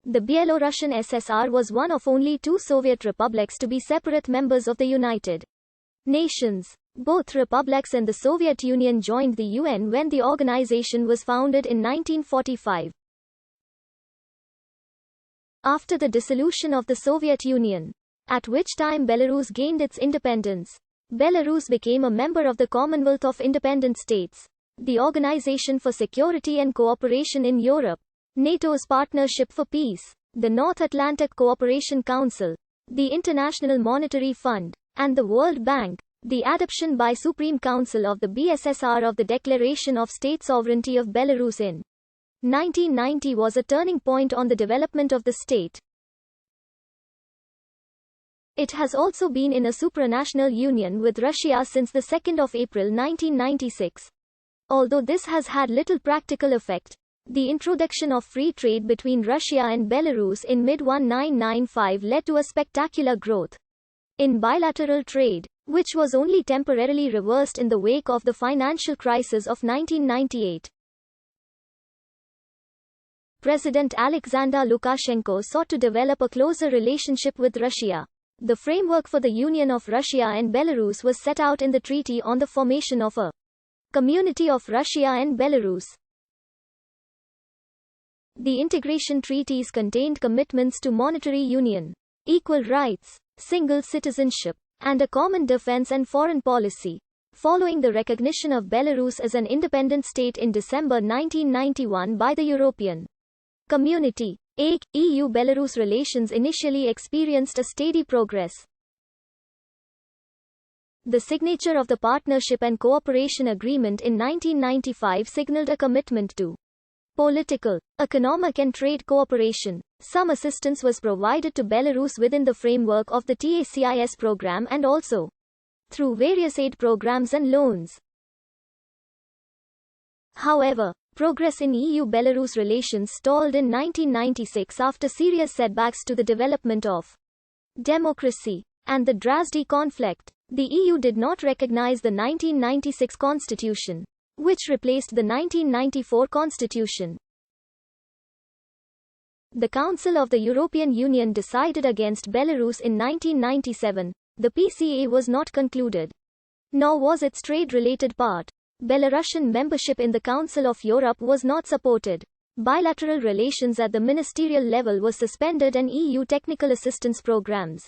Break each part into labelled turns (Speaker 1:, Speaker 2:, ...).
Speaker 1: The Belarusian SSR was one of only two Soviet republics to be separate members of the United Nations. Both republics and the Soviet Union joined the UN when the organization was founded in 1945. After the dissolution of the Soviet Union, at which time Belarus gained its independence, Belarus became a member of the Commonwealth of Independent States, the Organization for Security and Cooperation in Europe, NATO's Partnership for Peace, the North Atlantic Cooperation Council, the International Monetary Fund, and the World Bank. The adoption by Supreme Council of the BSSR of the Declaration of State Sovereignty of Belarus in 1990 was a turning point on the development of the state. It has also been in a supranational union with Russia since the 2nd of April 1996. Although this has had little practical effect, the introduction of free trade between Russia and Belarus in mid-1995 led to a spectacular growth in bilateral trade, which was only temporarily reversed in the wake of the financial crisis of 1998. President Alexander Lukashenko sought to develop a closer relationship with Russia. The framework for the union of Russia and Belarus was set out in the Treaty on the Formation of a Community of Russia and Belarus. The integration treaties contained commitments to monetary union, equal rights, single citizenship, and a common defense and foreign policy. Following the recognition of Belarus as an independent state in December 1991 by the European Community, EU-Belarus relations initially experienced a steady progress. The signature of the Partnership and Cooperation Agreement in 1995 signaled a commitment to political, economic and trade cooperation. Some assistance was provided to Belarus within the framework of the TACIS program and also through various aid programs and loans. However, progress in EU-Belarus relations stalled in 1996 after serious setbacks to the development of democracy and the Drazhdy conflict. The EU did not recognize the 1996 constitution, which replaced the 1994 constitution. The Council of the European Union decided against Belarus in 1997. The PCA was not concluded, nor was its trade-related part. Belarusian membership in the Council of Europe was not supported. Bilateral relations at the ministerial level were suspended and EU technical assistance programs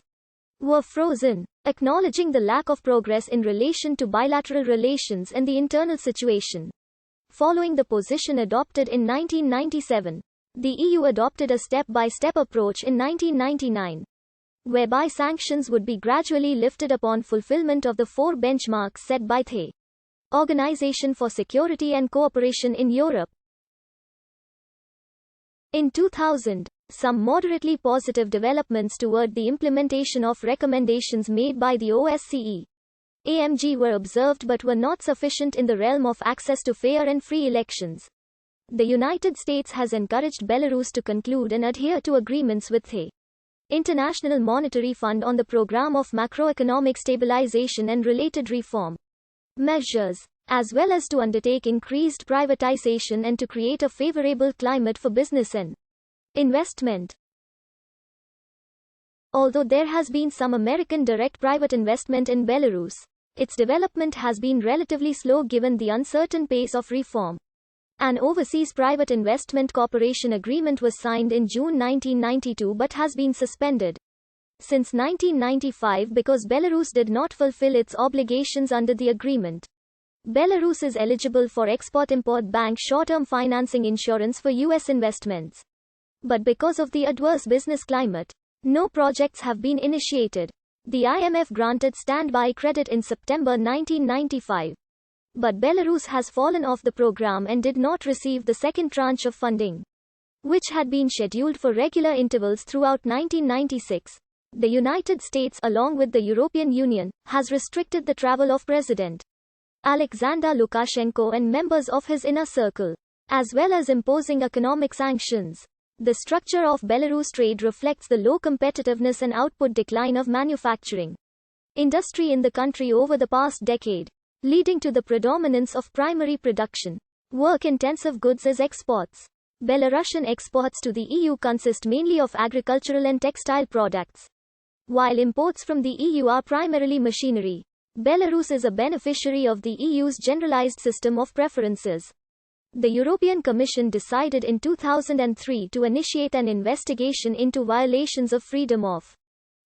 Speaker 1: were frozen, acknowledging the lack of progress in relation to bilateral relations and the internal situation. Following the position adopted in 1997, the EU adopted a step-by-step approach in 1999, whereby sanctions would be gradually lifted upon fulfillment of the four benchmarks set by the Organization for Security and Cooperation in Europe. In 2000, some moderately positive developments toward the implementation of recommendations made by the OSCE AMG were observed but were not sufficient in the realm of access to fair and free elections. The United States has encouraged Belarus to conclude and adhere to agreements with the International Monetary Fund on the program of macroeconomic stabilization and related reform measures, as well as to undertake increased privatization and to create a favorable climate for business and investment. Although there has been some American direct private investment in Belarus, its development has been relatively slow given the uncertain pace of reform. An overseas private investment cooperation agreement was signed in June 1992 but has been suspended since 1995 because Belarus did not fulfill its obligations under the agreement. Belarus is eligible for Export-Import Bank short-term financing insurance for U.S. investments. But because of the adverse business climate, no projects have been initiated. The IMF granted standby credit in September 1995. But Belarus has fallen off the program and did not receive the second tranche of funding, which had been scheduled for regular intervals throughout 1996. The United States, along with the European Union, has restricted the travel of President Alexander Lukashenko and members of his inner circle, as well as imposing economic sanctions. The structure of Belarus trade reflects the low competitiveness and output decline of manufacturing industry in the country over the past decade, leading to the predominance of primary production, work-intensive goods as exports. Belarusian exports to the EU consist mainly of agricultural and textile products, while imports from the EU are primarily machinery. Belarus is a beneficiary of the EU's generalized system of preferences. The European Commission decided in 2003 to initiate an investigation into violations of freedom of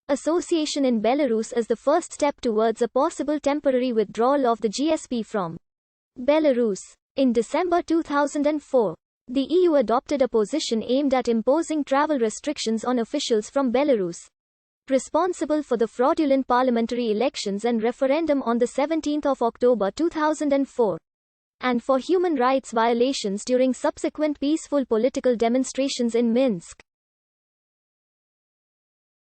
Speaker 1: association in Belarus as the first step towards a possible temporary withdrawal of the GSP from Belarus. In December 2004, the EU adopted a position aimed at imposing travel restrictions on officials from Belarus, responsible for the fraudulent parliamentary elections and referendum on 17 October 2004, and for human rights violations during subsequent peaceful political demonstrations in Minsk.